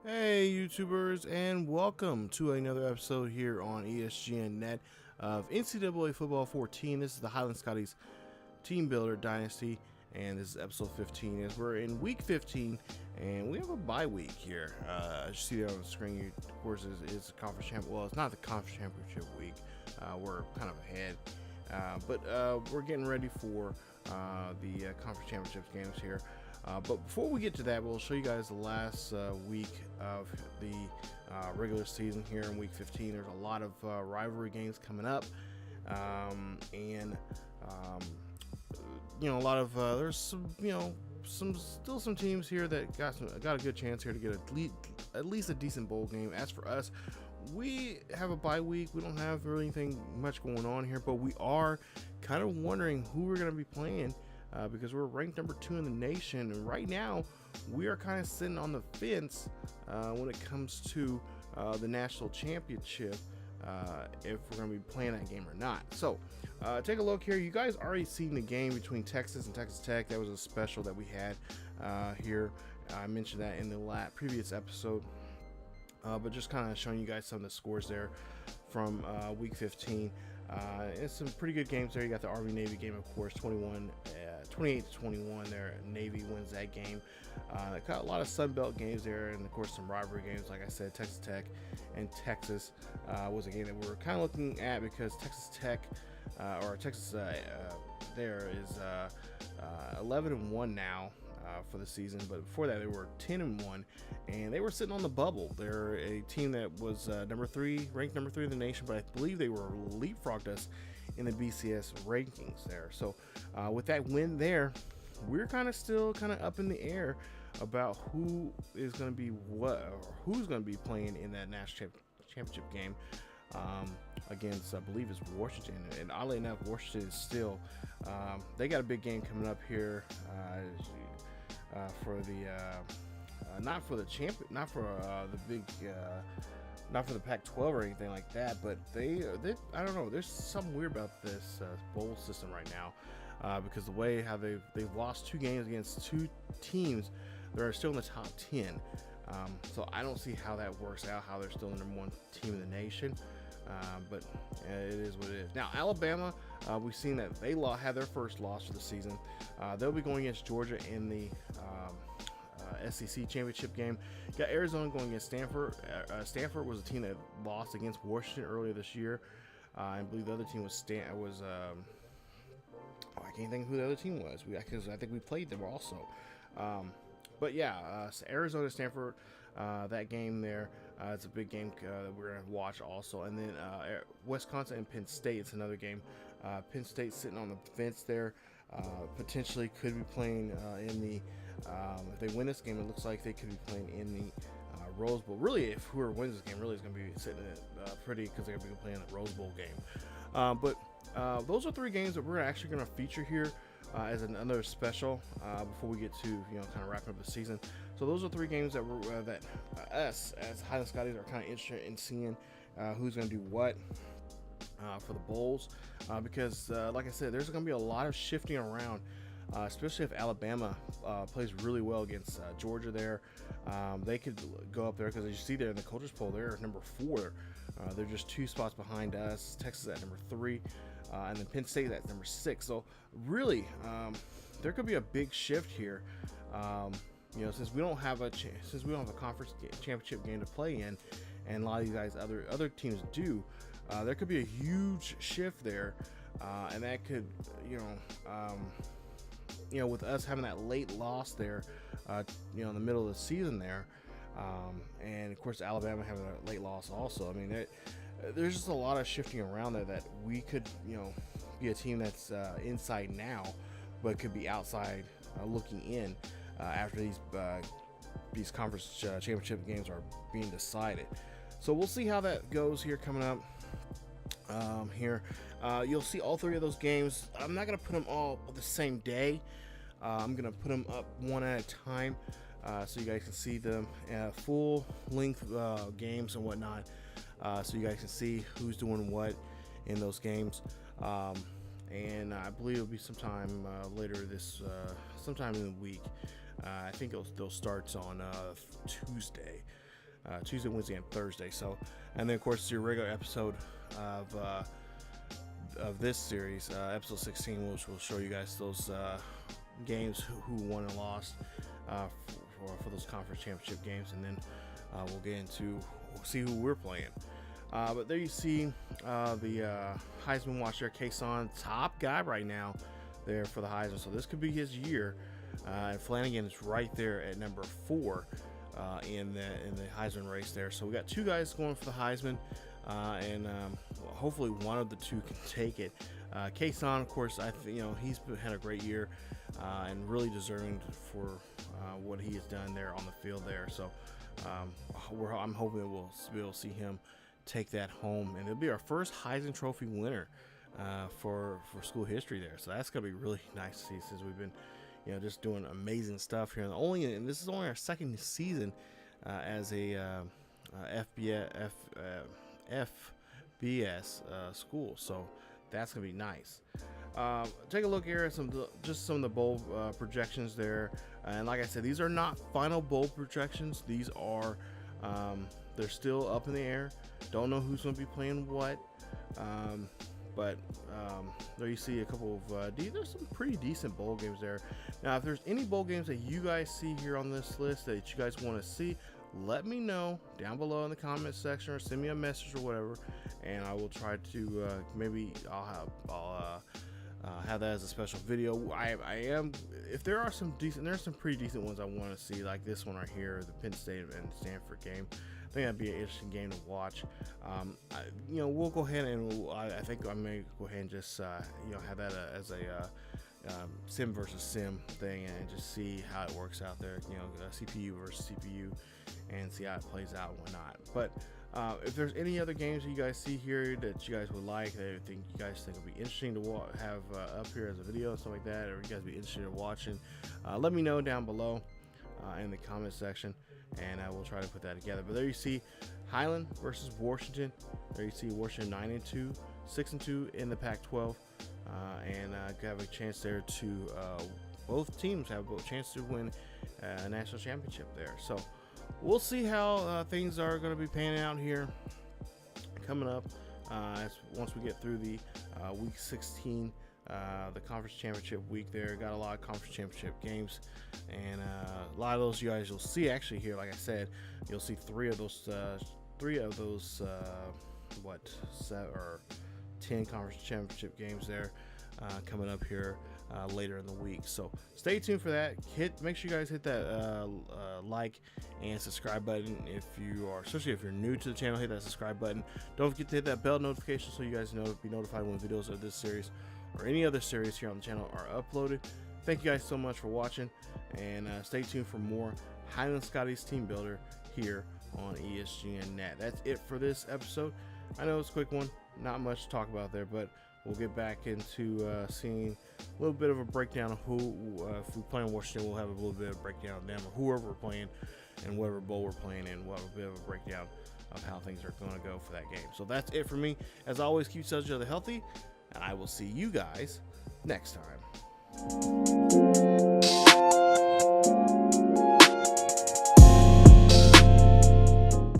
Hey YouTubers, and welcome to another episode here on ESGNet of NCAA Football 14. This is the Highland Scotties Teambuilder Dynasty, and this is episode 15 as we're in week 15 and we have a bye week here. As you see there on the screen, of course, it's a conference championship. Well, it's not the conference championship week. We're kind of ahead, but we're getting ready for the conference championships games here. But before we get to that, we'll show you guys the last week of the regular season here in week 15. There's a lot of rivalry games coming up, and a lot of there's some teams here that got a good chance here to get at least a decent bowl game. As for us, we have a bye week. We don't have really anything much going on here, but we are kind of wondering who we're going to be playing. Because we're ranked number 2 in the nation, and right now we are kind of sitting on the fence when it comes to the national championship, if we're going to be playing that game or not. So take a look here. You guys already seen the game between Texas and Texas Tech. That was a special that we had here. I mentioned that in the previous episode, but just kind of showing you guys some of the scores there from week 15. It's some pretty good games there. You got the Army Navy game, of course, 28-21 there. Navy wins that game. Got a lot of Sun Belt games there, and of course some rivalry games. Like I said, Texas Tech and Texas was a game that we were kind of looking at, because Texas Tech there is 11-1 now for the season, but before that they were 10-1, and they were sitting on the bubble. They're a team that was ranked number 3 in the nation, but I believe they were leapfrogged us in the BCS rankings there. So with that win there, we're still up in the air about who is going to be who's going to be playing in that national championship game against, I believe, is Washington. And oddly enough, Washington is still they got a big game coming up here for the not for the Pac-12 or anything like that, but they I don't know, there's something weird about this bowl system right now, because the way how they've lost 2 games against 2 teams that are still in the top 10. So I don't see how that works out, how they're still the number 1 team in the nation. But it is what it is. Now Alabama, we've seen that they had their first loss for the season. They'll be going against Georgia in the SEC championship game. Got Arizona going against Stanford. Stanford was a team that lost against Washington earlier this year. I believe the other team was I can't think who the other team was, because I think we played them also. But yeah, Arizona, Stanford, that game there, it's a big game that we're going to watch also. And then Wisconsin and Penn State, it's another game. Penn State sitting on the fence there, potentially could be playing in the, if they win this game, it looks like they could be playing in the Rose Bowl. Really, if whoever wins this game really is going to be sitting in it pretty, because they're going to be playing the Rose Bowl game. But those are 3 games that we're actually going to feature here as another special before we get to kind of wrapping up the season. So those are 3 games that us as Highland Scotties are kind of interested in seeing who's going to do what for the bowls, because like I said, there's going to be a lot of shifting around, especially if Alabama plays really well against Georgia there. They could go up there, because as you see there in the coaches poll, they're number 4. They're just 2 spots behind us. Texas at number 3, and then Penn State at number 6. So really, there could be a big shift here. Since we don't have a conference championship game to play in, and a lot of these guys, other teams do, there could be a huge shift there, and that could, with us having that late loss there, in the middle of the season there, and of course Alabama having a late loss also. I mean, there's just a lot of shifting around there that we could, be a team that's inside now, but could be outside looking in after these conference championship games are being decided. So we'll see how that goes here coming up. Here you'll see all 3 of those games. I'm not gonna put them all the same day. I'm gonna put them up one at a time, so you guys can see them full length games and whatnot, so you guys can see who's doing what in those games. And I believe it'll be sometime later sometime in the week. I think they'll start on Tuesday. Tuesday, Wednesday, and Thursday. So, and then of course it's your regular episode of this series, episode 16, which will show you guys those games who won and lost for those conference championship games, and then we'll get into see who we're playing. But there you see the Heisman watch there, Kason, top guy right now there for the Heisman. So this could be his year. And Flanagan is right there at number 4 in the Heisman race there. So we got 2 guys going for the Heisman, and hopefully one of the 2 can take it. Kason, of course, he's had a great year and really deserving for what he has done there on the field there. So I'm hoping we'll be able to see him take that home, and it'll be our first Heisman Trophy winner for school history there. So that's gonna be really nice to see, since we've been just doing amazing stuff here, and this is only our second season as a FBS school. So that's gonna be nice. Take a look here at some of the bowl projections there, and like I said, these are not final bowl projections. These are they're still up in the air. Don't know who's going to be playing what, but there you see a couple of there's some pretty decent bowl games there. Now, if there's any bowl games that you guys see here on this list that you guys want to see, let me know down below in the comment section, or send me a message or whatever, and I will try to maybe I'll have that as a special video. I am, if there are some pretty decent ones I want to see, like this one right here, the Penn State and Stanford game. I think that'd be an interesting game to watch. We'll go ahead and I think I may go ahead and just have that as a sim versus sim thing, and just see how it works out there. CPU versus CPU, and see how it plays out and whatnot. But if there's any other games that you guys see here that you guys would like, that you guys think would be interesting to have up here as a video and stuff like that, or you guys be interested in watching, let me know down below in the comment section, and I will try to put that together. But there you see Highland versus Washington. There you see Washington 9-2, 6-2 in the Pac-12, and have a chance there to both teams have a chance to win a national championship there. So we'll see how things are going to be panning out here coming up once we get through the week 16, the conference championship week there. Got a lot of conference championship games, and a lot of those you guys you'll see actually here. Like I said, you'll see three of those 7 or 10 conference championship games there coming up here later in the week. So stay tuned for that. Make sure you guys hit that like and subscribe button if you are, especially if you're new to the channel. Hit that subscribe button. Don't forget to hit that bell notification so you guys be notified when videos of this series or any other series here on the channel are uploaded. Thank you guys so much for watching, and stay tuned for more Highland Scotties Team Builder here on ESGNet. That's it for this episode. I know it's a quick one, not much to talk about there, but we'll get back into seeing a little bit of a breakdown of who, if we play in Washington, we'll have a little bit of a breakdown of them, or whoever we're playing, and whatever bowl we're playing in. We'll have a bit of a breakdown of how things are going to go for that game. So that's it for me. As always, keep each other healthy, and I will see you guys next time.